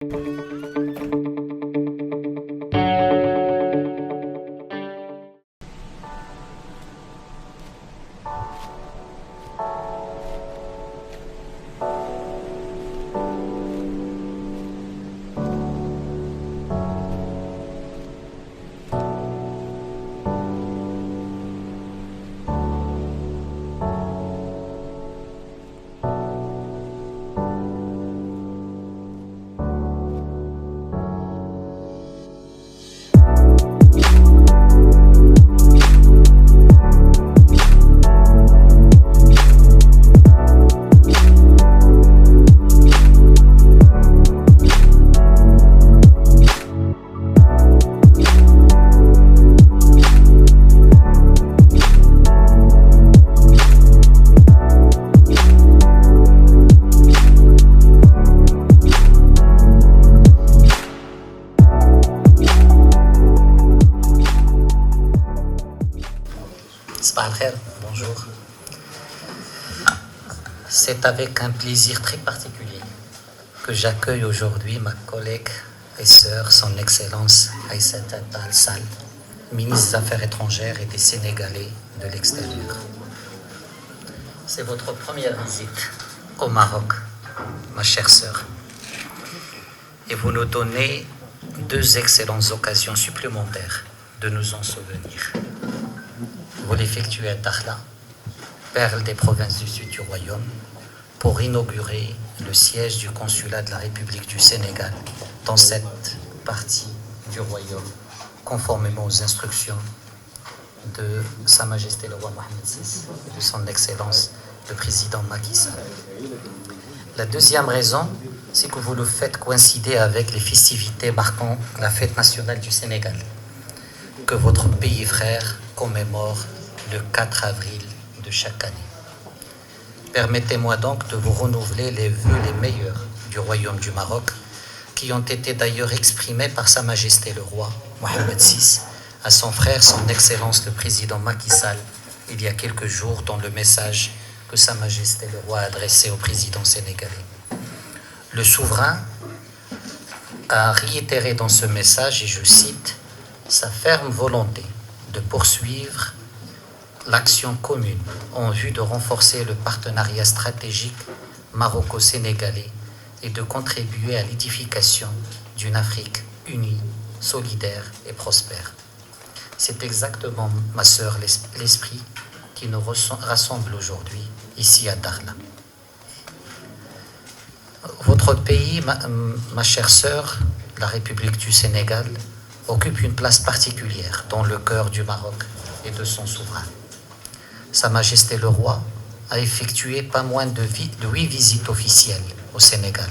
Bonjour. C'est avec un plaisir très particulier que j'accueille aujourd'hui ma collègue et sœur, son Excellence Aïssata Tall Sall, ministre des Affaires étrangères et des Sénégalais de l'extérieur. C'est votre première visite au Maroc, ma chère sœur. Et vous nous donnez deux excellentes occasions supplémentaires de nous en souvenir. Vous l'effectuez à Dakhla, perle des provinces du sud du royaume, pour inaugurer le siège du consulat de la République du Sénégal dans cette partie du royaume, conformément aux instructions de Sa Majesté le roi Mohammed VI et de son Excellence le président Macky Sall. La deuxième raison, c'est que vous le faites coïncider avec les festivités marquant la fête nationale du Sénégal, que votre pays frère commémore le 4 avril de chaque année. Permettez-moi donc de vous renouveler les vœux les meilleurs du Royaume du Maroc, qui ont été d'ailleurs exprimés par Sa Majesté le roi Mohammed VI à son frère, son Excellence le président Macky Sall, il y a quelques jours, dans le message que Sa Majesté le roi a adressé au président sénégalais. Le souverain a réitéré dans ce message, et je cite, sa ferme volonté de poursuivre l'action commune en vue de renforcer le partenariat stratégique maroco-sénégalais et de contribuer à l'édification d'une Afrique unie, solidaire et prospère. C'est exactement, ma sœur, l'esprit qui nous rassemble aujourd'hui ici à Dakhla. Votre pays, ma chère sœur, la République du Sénégal, occupe une place particulière dans le cœur du Maroc et de son souverain. Sa Majesté le roi a effectué pas moins de 8 visites officielles au Sénégal,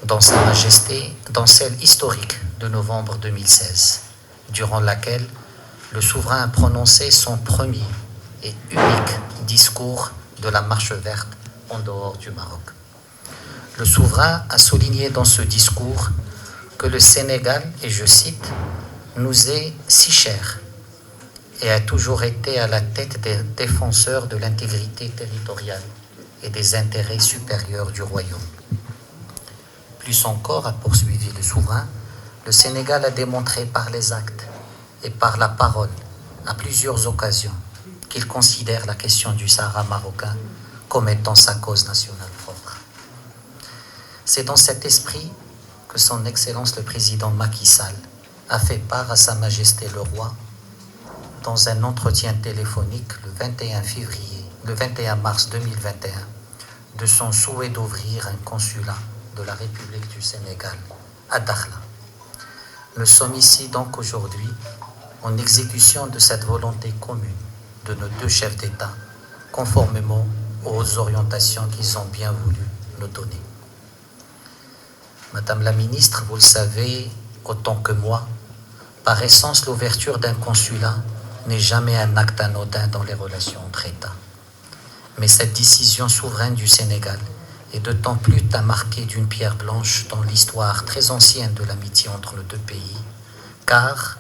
dans Sa Majesté, dans celle historique de novembre 2016, durant laquelle le souverain a prononcé son premier et unique discours de la marche verte en dehors du Maroc. Le souverain a souligné dans ce discours que le Sénégal, et je cite, nous est si cher et a toujours été à la tête des défenseurs de l'intégrité territoriale et des intérêts supérieurs du royaume. Plus encore, a poursuivi le souverain, le Sénégal a démontré par les actes et par la parole à plusieurs occasions qu'il considère la question du Sahara marocain comme étant sa cause nationale propre. C'est dans cet esprit que son Excellence le président Macky Sall a fait part à Sa Majesté le roi dans un entretien téléphonique le 21 mars 2021 de son souhait d'ouvrir un consulat de la République du Sénégal à Dakhla. Nous sommes ici donc aujourd'hui en exécution de cette volonté commune de nos deux chefs d'État, conformément aux orientations qu'ils ont bien voulu nous donner. Madame la ministre, vous le savez autant que moi, par essence, l'ouverture d'un consulat n'est jamais un acte anodin dans les relations entre États. Mais cette décision souveraine du Sénégal est d'autant plus à marquer d'une pierre blanche dans l'histoire très ancienne de l'amitié entre nos deux pays, car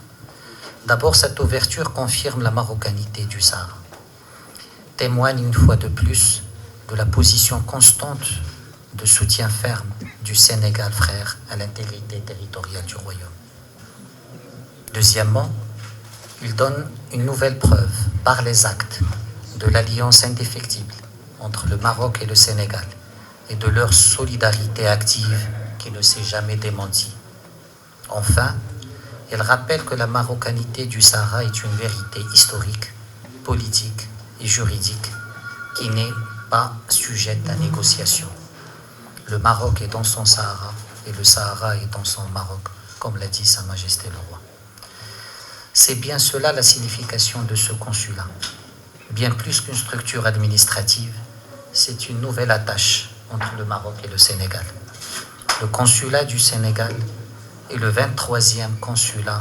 d'abord cette ouverture confirme la marocanité du Sahara, témoigne une fois de plus de la position constante de soutien ferme du Sénégal frère à l'intégrité territoriale du royaume. Deuxièmement, il donne une nouvelle preuve par les actes de l'alliance indéfectible entre le Maroc et le Sénégal et de leur solidarité active qui ne s'est jamais démentie. Enfin, il rappelle que la marocanité du Sahara est une vérité historique, politique et juridique qui n'est pas sujette à négociation. Le Maroc est dans son Sahara et le Sahara est dans son Maroc, comme l'a dit Sa Majesté le Roi. C'est bien cela la signification de ce consulat. Bien plus qu'une structure administrative, c'est une nouvelle attache entre le Maroc et le Sénégal. Le consulat du Sénégal est le 23e consulat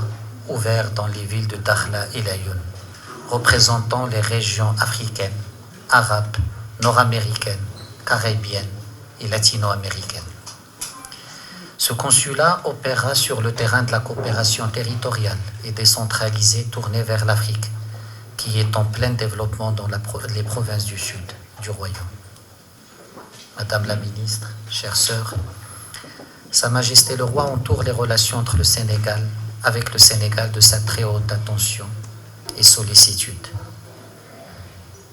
ouvert dans les villes de Dakhla et Laayoune, représentant les régions africaines, arabes, nord-américaines, caribéennes et latino-américaines. Ce consulat opérera sur le terrain de la coopération territoriale et décentralisée tournée vers l'Afrique, qui est en plein développement dans les provinces du sud du royaume. Madame la ministre, chères sœurs, Sa Majesté le Roi entoure les relations entre le Sénégal avec le Sénégal de sa très haute attention et sollicitude.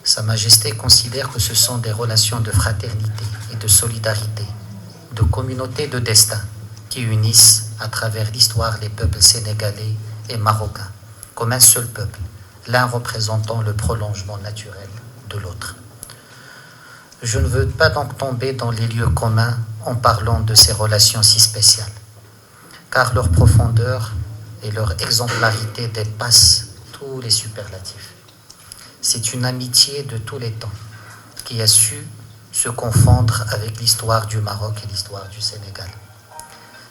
Sa Majesté considère que ce sont des relations de fraternité et de solidarité, de communauté de destin qui unissent à travers l'histoire les peuples sénégalais et marocains comme un seul peuple, l'un représentant le prolongement naturel de l'autre. Je ne veux pas donc tomber dans les lieux communs en parlant de ces relations si spéciales, car leur profondeur et leur exemplarité dépassent tous les superlatifs. C'est une amitié de tous les temps qui a su se confondre avec l'histoire du Maroc et l'histoire du Sénégal.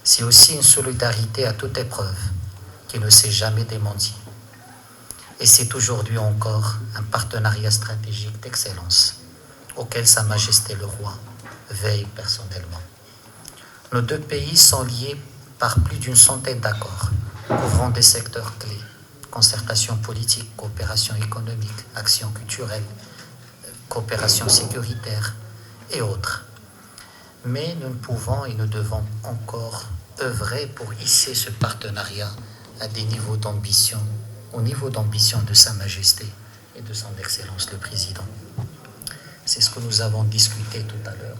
C'est aussi une solidarité à toute épreuve qui ne s'est jamais démentie. Et c'est aujourd'hui encore un partenariat stratégique d'excellence auquel Sa Majesté le Roi veille personnellement. Nos deux pays sont liés par plus d'une centaine d'accords, couvrant des secteurs clés, concertation politique, coopération économique, action culturelle, coopération sécuritaire et autres. Mais nous ne pouvons et nous devons encore œuvrer pour hisser ce partenariat à des niveaux d'ambition, au niveau d'ambition de Sa Majesté et de son Excellence le Président. C'est ce que nous avons discuté tout à l'heure.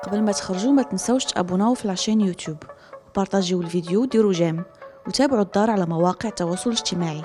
قبل ما تخرجوا ما تنسوش تابوناو في العشان يوتيوب وبارطاجيو الفيديو وديروا جيم وتابعوا الدار على مواقع التواصل الاجتماعي.